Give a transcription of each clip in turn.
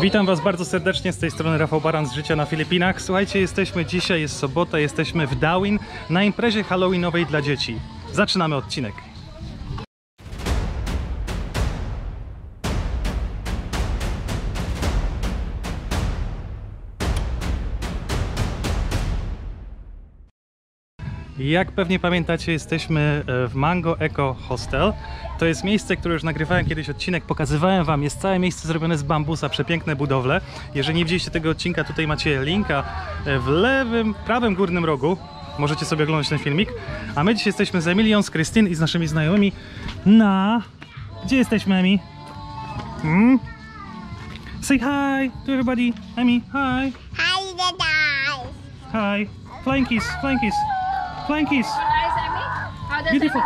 Witam Was bardzo serdecznie, z tej strony Rafał Baran z Życia na Filipinach. Słuchajcie, dzisiaj jest sobota, jesteśmy w Darwin na imprezie halloweenowej dla dzieci. Zaczynamy odcinek. Jak pewnie pamiętacie, jesteśmy w Mango Eco Hostel. To jest miejsce, które już nagrywałem kiedyś odcinek, pokazywałem Wam. Jest całe miejsce zrobione z bambusa, przepiękne budowle. Jeżeli nie widzieliście tego odcinka, tutaj macie linka w lewym, prawym górnym rogu. Możecie sobie oglądać ten filmik. A my dzisiaj jesteśmy z Emilią, z Krystyn i z naszymi znajomymi na... Gdzie jesteśmy, Emi? Say hi to everybody. Emi, hi. Hi, the guys. Hi. Flying kiss, flying kiss. Flying kiss. Beautiful.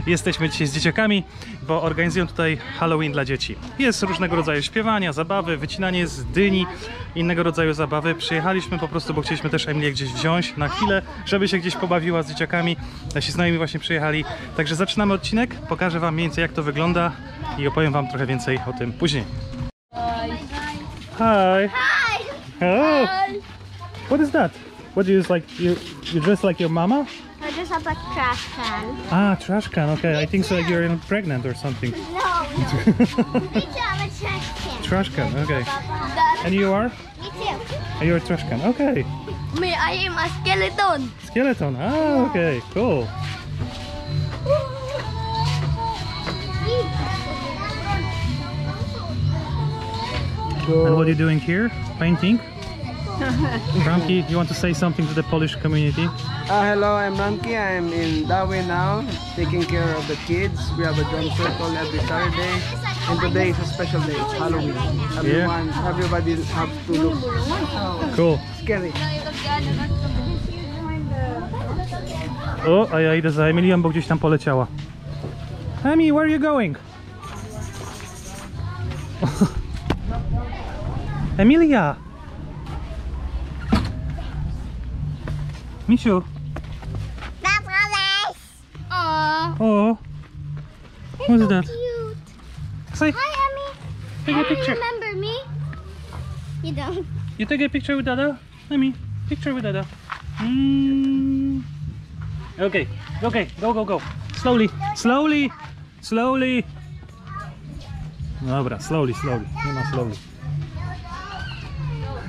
Jesteśmy dzisiaj z dzieciakami, bo organizują tutaj Halloween dla dzieci. Jest różnego rodzaju śpiewania, zabawy, wycinanie z dyni, innego rodzaju zabawy. Przyjechaliśmy po prostu, bo chcieliśmy też Emilię gdzieś wziąć na chwilę, żeby się gdzieś pobawiła z dzieciakami. Nasi znajomi właśnie przyjechali. Także zaczynamy odcinek, pokażę Wam mniej więcej jak to wygląda i opowiem Wam trochę więcej o tym później. Hi. Oh. What is that? What do you use, like you dress like your mama? I just have a trash can. Ah, trash can. Okay, I think so. Like you're pregnant or something. No. We just have a trash can. Trash can. Okay. And you are? Me too. And you're a trash can. Okay. Me, I am a skeleton. Skeleton. Ah, okay. Cool. And what are you doing here? Painting? Ramki, you want to say something to the Polish community? Hello, I'm Ranky. I'm in Darwin now, taking care of the kids. We have a drum circle every Saturday, and today is a special day. It's Halloween. Everybody have to look Cool. scary. O, a ja idę za Emilią, bo gdzieś tam poleciała. Emi, where are you going? Emilia! Misiu! That's nice. Aww. Oh! What's that? Cute. Say, Hi, Emmy. take a picture. Remember me? You don't. You take a picture with Dada? Emi, picture with Dada. Okay, okay, go. Slowly, slowly, slowly. Dobra, slowly, nie ma slowly.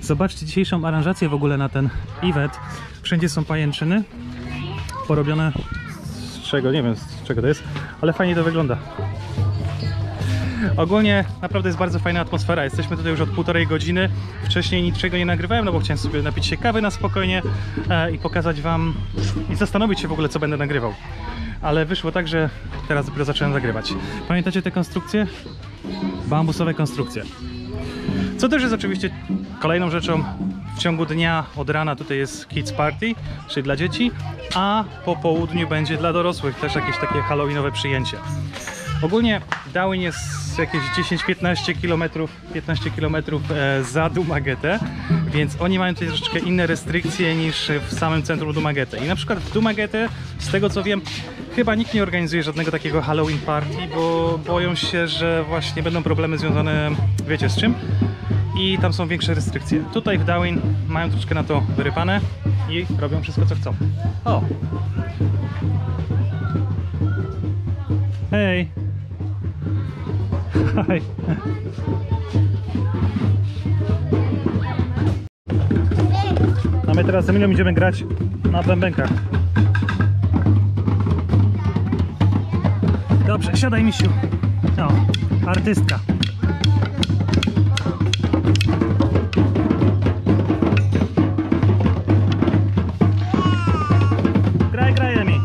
Zobaczcie dzisiejszą aranżację w ogóle na ten event. Wszędzie są pajęczyny porobione z czego, nie wiem z czego to jest, ale fajnie to wygląda. Ogólnie naprawdę jest bardzo fajna atmosfera. Jesteśmy tutaj już od 1,5 godziny. Wcześniej niczego nie nagrywałem, no bo chciałem sobie napić się kawy na spokojnie i pokazać Wam i zastanowić się w ogóle, co będę nagrywał. Ale wyszło tak, że teraz dopiero zacząłem nagrywać. Pamiętacie te konstrukcje? Bambusowe konstrukcje. Co też jest oczywiście kolejną rzeczą, w ciągu dnia od rana tutaj jest Kids Party, czyli dla dzieci, a po południu będzie dla dorosłych też jakieś takie halloweenowe przyjęcie. Ogólnie Darwin jest jakieś 10-15 km za Dumaguete, więc oni mają tutaj troszeczkę inne restrykcje niż w samym centrum Dumaguete. I na przykład w Dumaguete, z tego co wiem, chyba nikt nie organizuje żadnego takiego Halloween party, bo boją się, że właśnie będą problemy związane, wiecie z czym? I tam są większe restrykcje. Tutaj w Darwin mają troszkę na to wyrypane i robią wszystko co chcą. O! Hej! Hi! A my teraz z Emilią idziemy grać na bębenkach. Dobrze, siadaj misiu. No, artystka. Graj, Emi.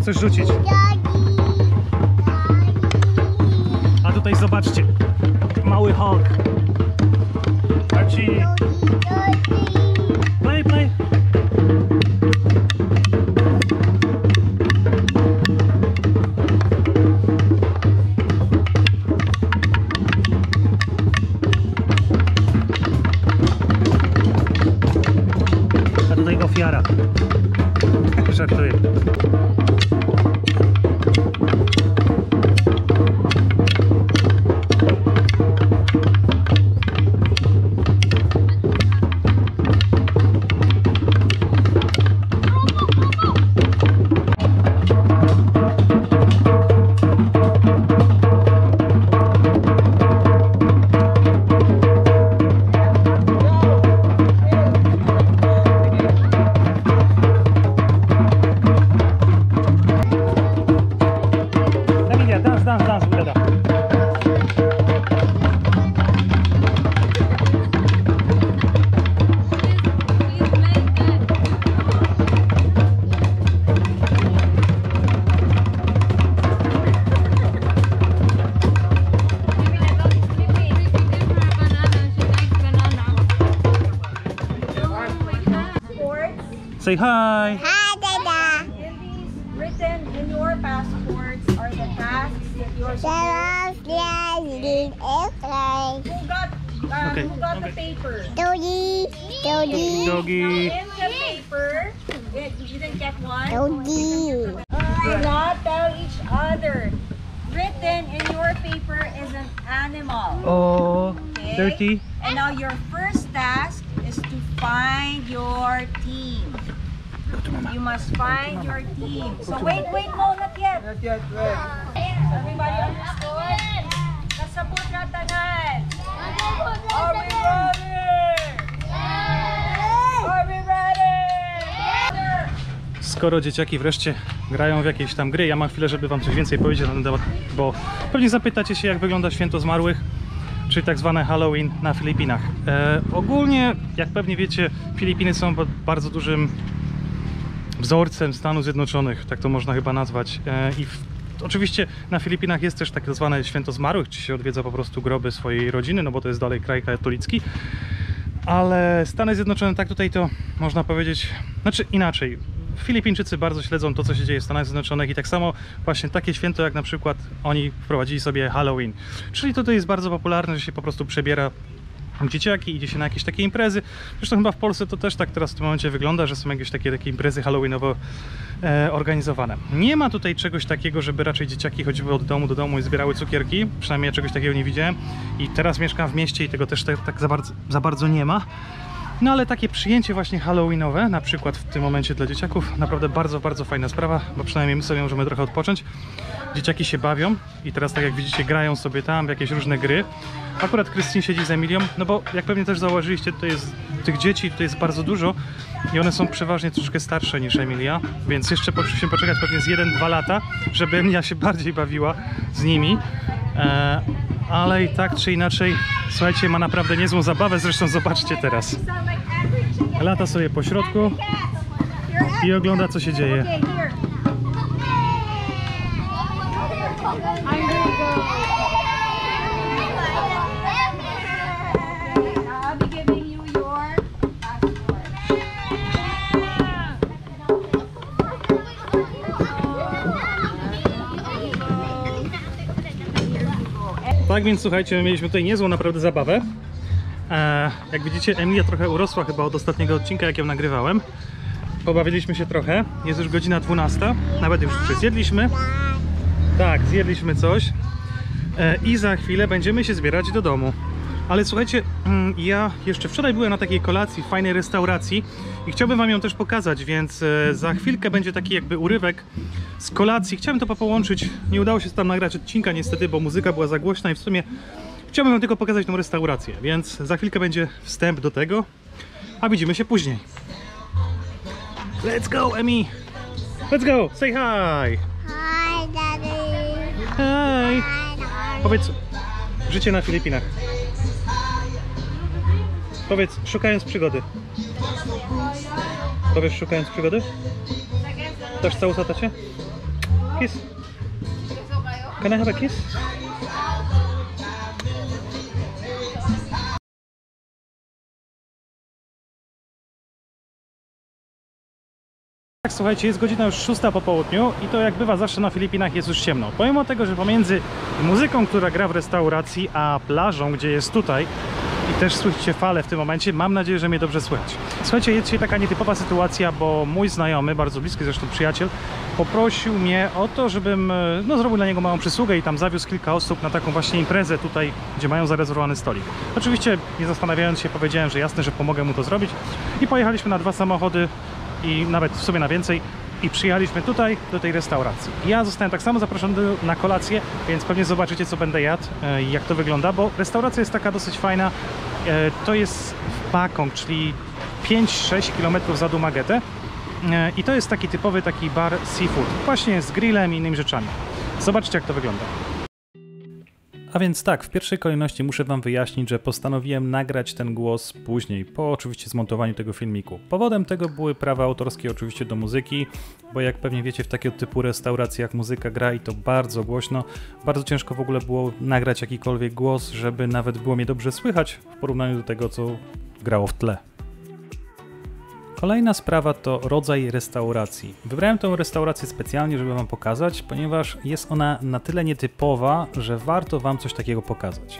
chcesz rzucić. A tutaj zobaczcie, mały Hulk. Archie. Play, play. A tutaj ofiara. Żartuję. Dance with that. Say hi. Hi, Dada. Written in your passports are the tasks that you are supposed Who got Okay, who got okay. the paper? Doggy, doggy, Doggy. In the paper, you didn't get one. doggy. Do not tell each other. Written in your paper is an animal. Oh, Okay? dirty. And now your first task is to find your team. You must find your team. So wait, no, not yet. Not yet, wait. Everybody understood? Kasabot na tanan. Are we ready? Are we ready? Skoro dzieciaki wreszcie grają w jakieś tam gry, ja mam chwilę, żeby wam coś więcej powiedzieć na ten temat, bo pewnie zapytacie się, jak wygląda święto zmarłych, czyli tak zwane Halloween na Filipinach. Ogólnie, jak pewnie wiecie, Filipiny są pod bardzo dużym wzorcem Stanów Zjednoczonych, tak to można chyba nazwać. Oczywiście na Filipinach jest też tak zwane święto zmarłych, czy się odwiedza po prostu groby swojej rodziny, no bo to jest dalej kraj katolicki. Ale Stany Zjednoczone, tak tutaj to można powiedzieć, znaczy inaczej. Filipińczycy bardzo śledzą to, co się dzieje w Stanach Zjednoczonych i tak samo właśnie takie święto, jak na przykład oni wprowadzili sobie Halloween. Czyli to jest bardzo popularne, że się po prostu przebiera dzieciaki, idzie się na jakieś takie imprezy. Zresztą chyba w Polsce to też tak teraz w tym momencie wygląda, że są jakieś takie imprezy halloweenowo organizowane. Nie ma tutaj czegoś takiego, żeby raczej dzieciaki chodziły od domu do domu i zbierały cukierki. Przynajmniej ja czegoś takiego nie widziałem. I teraz mieszkam w mieście i tego też tak za bardzo nie ma. No ale takie przyjęcie właśnie halloweenowe, na przykład w tym momencie dla dzieciaków, naprawdę bardzo, bardzo fajna sprawa, bo przynajmniej my sobie możemy trochę odpocząć. Dzieciaki się bawią i teraz, tak jak widzicie, grają sobie tam w jakieś różne gry. Akurat Krystyn siedzi z Emilią, no bo jak pewnie też zauważyliście, tutaj jest tych dzieci, tutaj jest bardzo dużo i one są przeważnie troszkę starsze niż Emilia, więc jeszcze musimy poczekać pewnie z 1-2 lata, żeby Emilia się bardziej bawiła z nimi. Ale i tak czy inaczej, słuchajcie, ma naprawdę niezłą zabawę, zresztą zobaczcie teraz. Lata sobie po środku i ogląda, co się dzieje. Okay, here. I'll be giving you your passport. Tak więc słuchajcie, my mieliśmy tutaj niezłą naprawdę zabawę. Jak widzicie, Emilia trochę urosła chyba od ostatniego odcinka, jak ją nagrywałem. Pobawiliśmy się trochę, jest już godzina 12, nawet już zjedliśmy. Tak, zjedliśmy coś i za chwilę będziemy się zbierać do domu. Ale słuchajcie, ja jeszcze wczoraj byłem na takiej kolacji w fajnej restauracji i chciałbym wam ją też pokazać, więc za chwilkę będzie taki jakby urywek z kolacji. Chciałem to połączyć, nie udało się tam nagrać odcinka niestety, bo muzyka była za głośna i w sumie chciałbym wam tylko pokazać tą restaurację, więc za chwilkę będzie wstęp do tego, a widzimy się później. Let's go, Emi! Let's go! Say hi! Hi, Daddy. Hi! Hi, Daddy. Powiedz, życie na Filipinach. Powiedz, szukając przygody. Powiesz, szukając przygody? Dasz całusa tacie? Kiss. Can I have a kiss? Tak, słuchajcie, jest godzina już 6 po południu i to jak bywa zawsze na Filipinach jest już ciemno. Pomimo tego, że pomiędzy muzyką, która gra w restauracji, a plażą, gdzie jest tutaj i też słyszycie fale w tym momencie, mam nadzieję, że mnie dobrze słychać. Słuchajcie, jest dzisiaj taka nietypowa sytuacja, bo mój znajomy, bardzo bliski zresztą przyjaciel, poprosił mnie o to, żebym zrobił dla niego małą przysługę i tam zawiózł kilka osób na taką właśnie imprezę tutaj, gdzie mają zarezerwowany stolik. Oczywiście, nie zastanawiając się, powiedziałem, że jasne, że pomogę mu to zrobić i pojechaliśmy na 2 samochody i nawet w sumie na więcej i przyjechaliśmy tutaj do tej restauracji. Ja zostałem tak samo zaproszony na kolację, więc pewnie zobaczycie, co będę jadł i jak to wygląda, bo restauracja jest taka dosyć fajna. To jest w Pakong, czyli 5-6 km za Dumaguete i to jest taki typowy taki bar seafood, właśnie z grillem i innymi rzeczami. Zobaczcie, jak to wygląda. A więc tak, w pierwszej kolejności muszę wam wyjaśnić, że postanowiłem nagrać ten głos później, po oczywiście zmontowaniu tego filmiku. Powodem tego były prawa autorskie oczywiście do muzyki, bo jak pewnie wiecie, w takiego typu restauracjach muzyka gra i to bardzo głośno. Bardzo ciężko w ogóle było nagrać jakikolwiek głos, żeby nawet było mnie dobrze słychać w porównaniu do tego, co grało w tle. Kolejna sprawa to rodzaj restauracji. Wybrałem tę restaurację specjalnie, żeby wam pokazać, ponieważ jest ona na tyle nietypowa, że warto wam coś takiego pokazać.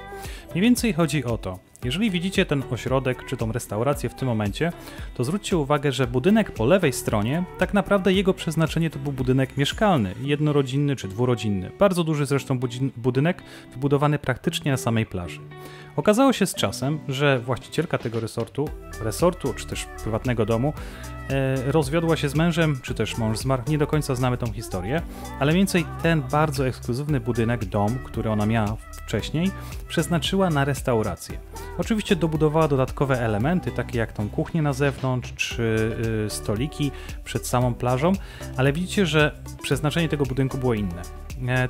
Mniej więcej chodzi o to, jeżeli widzicie ten ośrodek czy tą restaurację w tym momencie, to zwróćcie uwagę, że budynek po lewej stronie, tak naprawdę jego przeznaczenie to był budynek mieszkalny, jednorodzinny czy dwurodzinny. Bardzo duży zresztą budynek, wybudowany praktycznie na samej plaży. Okazało się z czasem, że właścicielka tego resortu czy też prywatnego domu rozwiodła się z mężem, czy też mąż zmarł, nie do końca znamy tą historię, ale mniej więcej ten bardzo ekskluzywny budynek, dom, który ona miała wcześniej, przeznaczyła na restaurację. Oczywiście dobudowała dodatkowe elementy, takie jak tą kuchnię na zewnątrz, czy stoliki przed samą plażą, ale widzicie, że przeznaczenie tego budynku było inne.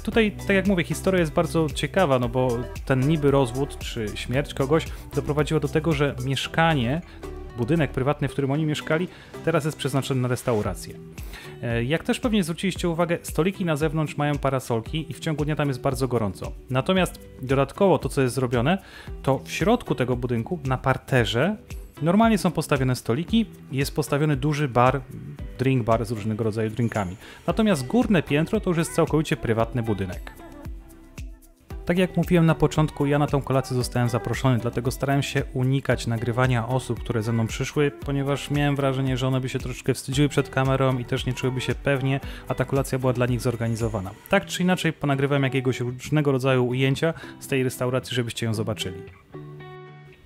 Tutaj, tak jak mówię, historia jest bardzo ciekawa, no bo ten niby rozwód czy śmierć kogoś doprowadziła do tego, że mieszkanie, budynek prywatny, w którym oni mieszkali, teraz jest przeznaczony na restaurację. Jak też pewnie zwróciliście uwagę, stoliki na zewnątrz mają parasolki i w ciągu dnia tam jest bardzo gorąco. Natomiast dodatkowo to, co jest zrobione, to w środku tego budynku, na parterze, normalnie są postawione stoliki i jest postawiony duży bar, drink bar z różnego rodzaju drinkami. Natomiast górne piętro to już jest całkowicie prywatny budynek. Tak jak mówiłem na początku, ja na tą kolację zostałem zaproszony, dlatego starałem się unikać nagrywania osób, które ze mną przyszły, ponieważ miałem wrażenie, że one by się troszeczkę wstydziły przed kamerą i też nie czułyby się pewnie, a ta kolacja była dla nich zorganizowana. Tak czy inaczej ponagrywałem jakiegoś różnego rodzaju ujęcia z tej restauracji, żebyście ją zobaczyli.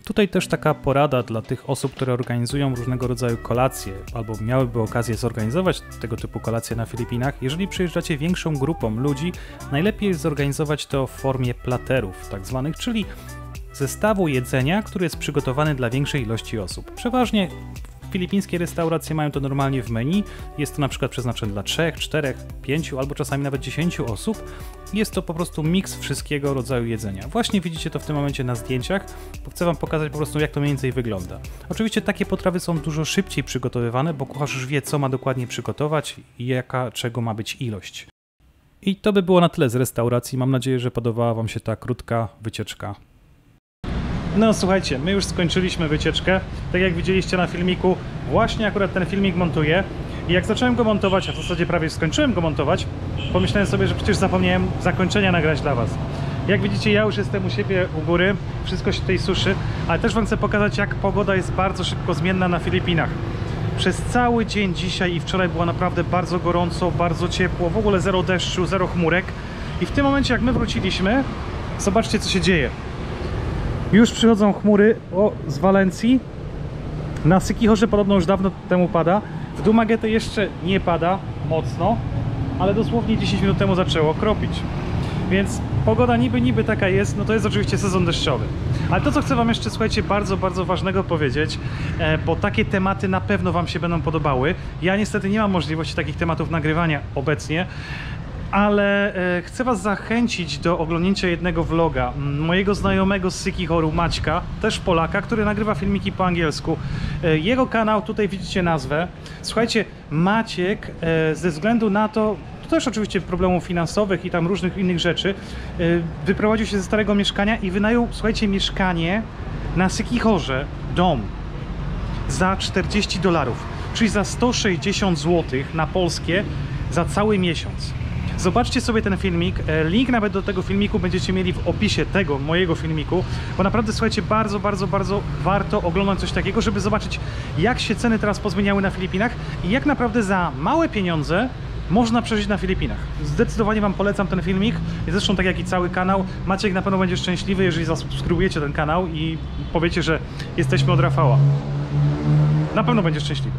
Tutaj też taka porada dla tych osób, które organizują różnego rodzaju kolacje albo miałyby okazję zorganizować tego typu kolacje na Filipinach. Jeżeli przyjeżdżacie większą grupą ludzi, najlepiej jest zorganizować to w formie platerów tak zwanych, czyli zestawu jedzenia, który jest przygotowany dla większej ilości osób. Przeważnie filipińskie restauracje mają to normalnie w menu. Jest to na przykład przeznaczone dla 3, 4, 5 albo czasami nawet 10 osób. Jest to po prostu miks wszystkiego rodzaju jedzenia. Właśnie widzicie to w tym momencie na zdjęciach, bo chcę wam pokazać po prostu, jak to mniej więcej wygląda. Oczywiście takie potrawy są dużo szybciej przygotowywane, bo kucharz już wie, co ma dokładnie przygotować i jaka czego ma być ilość. I to by było na tyle z restauracji. Mam nadzieję, że podobała wam się ta krótka wycieczka. No słuchajcie, my już skończyliśmy wycieczkę. Tak jak widzieliście na filmiku, właśnie akurat ten filmik montuję. I jak zacząłem go montować, a w zasadzie prawie skończyłem go montować, pomyślałem sobie, że przecież zapomniałem zakończenia nagrać dla was. Jak widzicie, ja już jestem u siebie u góry, wszystko się tutaj suszy, ale też wam chcę pokazać, jak pogoda jest bardzo szybko zmienna na Filipinach. Przez cały dzień dzisiaj i wczoraj było naprawdę bardzo gorąco, bardzo ciepło, w ogóle zero deszczu, zero chmurek. I w tym momencie, jak my wróciliśmy, zobaczcie, co się dzieje. Już przychodzą chmury z Walencji. Na Siquijorze podobno już dawno temu pada. W Dumaguete jeszcze nie pada mocno, ale dosłownie 10 minut temu zaczęło kropić. Więc pogoda niby taka jest, no to jest oczywiście sezon deszczowy. Ale to, co chcę wam jeszcze, słuchajcie, bardzo ważnego powiedzieć, bo takie tematy na pewno wam się będą podobały. Ja niestety nie mam możliwości takich tematów nagrywania obecnie, ale chcę was zachęcić do oglądnięcia jednego vloga mojego znajomego z Siquijoru, Maćka, też Polaka, który nagrywa filmiki po angielsku. Jego kanał, tutaj widzicie nazwę. Słuchajcie, Maciek ze względu na to też oczywiście problemów finansowych i tam różnych innych rzeczy, wyprowadził się ze starego mieszkania i wynajął, słuchajcie, mieszkanie na Siquijorze, dom za $40. czyli za 160 zł na polskie za cały miesiąc. Zobaczcie sobie ten filmik, link nawet do tego filmiku będziecie mieli w opisie tego mojego filmiku, bo naprawdę, słuchajcie, bardzo warto oglądać coś takiego, żeby zobaczyć, jak się ceny teraz pozmieniały na Filipinach i jak naprawdę za małe pieniądze można przeżyć na Filipinach. Zdecydowanie Wam polecam ten filmik i zresztą tak jak i cały kanał. Maciek na pewno będzie szczęśliwy, jeżeli zasubskrybujecie ten kanał i powiecie, że jesteśmy od Rafała. Na pewno będzie szczęśliwy.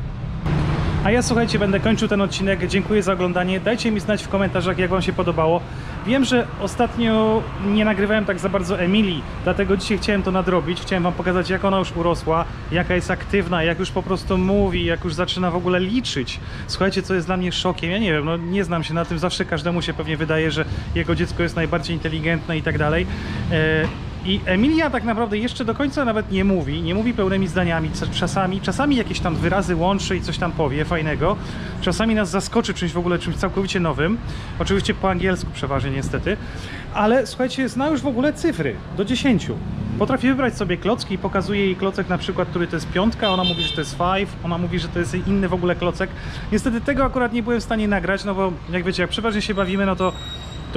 A ja, słuchajcie, będę kończył ten odcinek. Dziękuję za oglądanie. Dajcie mi znać w komentarzach, jak Wam się podobało. Wiem, że ostatnio nie nagrywałem tak za bardzo Emilii, dlatego dzisiaj chciałem to nadrobić. Chciałem Wam pokazać, jak ona już urosła, jaka jest aktywna, jak już po prostu mówi, jak już zaczyna w ogóle liczyć. Słuchajcie, co jest dla mnie szokiem. Ja nie wiem, no nie znam się na tym. Zawsze każdemu się pewnie wydaje, że jego dziecko jest najbardziej inteligentne i tak dalej. I Emilia tak naprawdę jeszcze do końca nawet nie mówi pełnymi zdaniami, czasami jakieś tam wyrazy łączy i coś tam powie fajnego, czasami nas zaskoczy czymś w ogóle, czymś całkowicie nowym, oczywiście po angielsku przeważnie niestety, ale słuchajcie, zna już w ogóle cyfry do 10. Potrafi wybrać sobie klocki i pokazuje jej klocek na przykład, który to jest 5, ona mówi, że to jest 5, ona mówi, że to jest inny w ogóle klocek. Niestety tego akurat nie byłem w stanie nagrać, no bo jak wiecie, jak przeważnie się bawimy, no to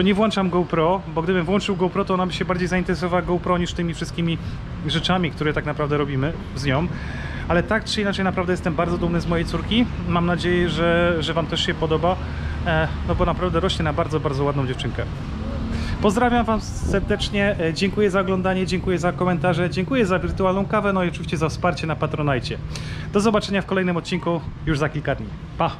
nie włączam GoPro, bo gdybym włączył GoPro, to ona by się bardziej zainteresowała GoPro niż tymi wszystkimi rzeczami, które tak naprawdę robimy z nią. Ale tak czy inaczej naprawdę jestem bardzo dumny z mojej córki. Mam nadzieję, że Wam też się podoba, no bo naprawdę rośnie na bardzo ładną dziewczynkę. Pozdrawiam Was serdecznie, dziękuję za oglądanie, dziękuję za komentarze, dziękuję za wirtualną kawę, no i oczywiście za wsparcie na Patronite. Do zobaczenia w kolejnym odcinku już za kilka dni. Pa!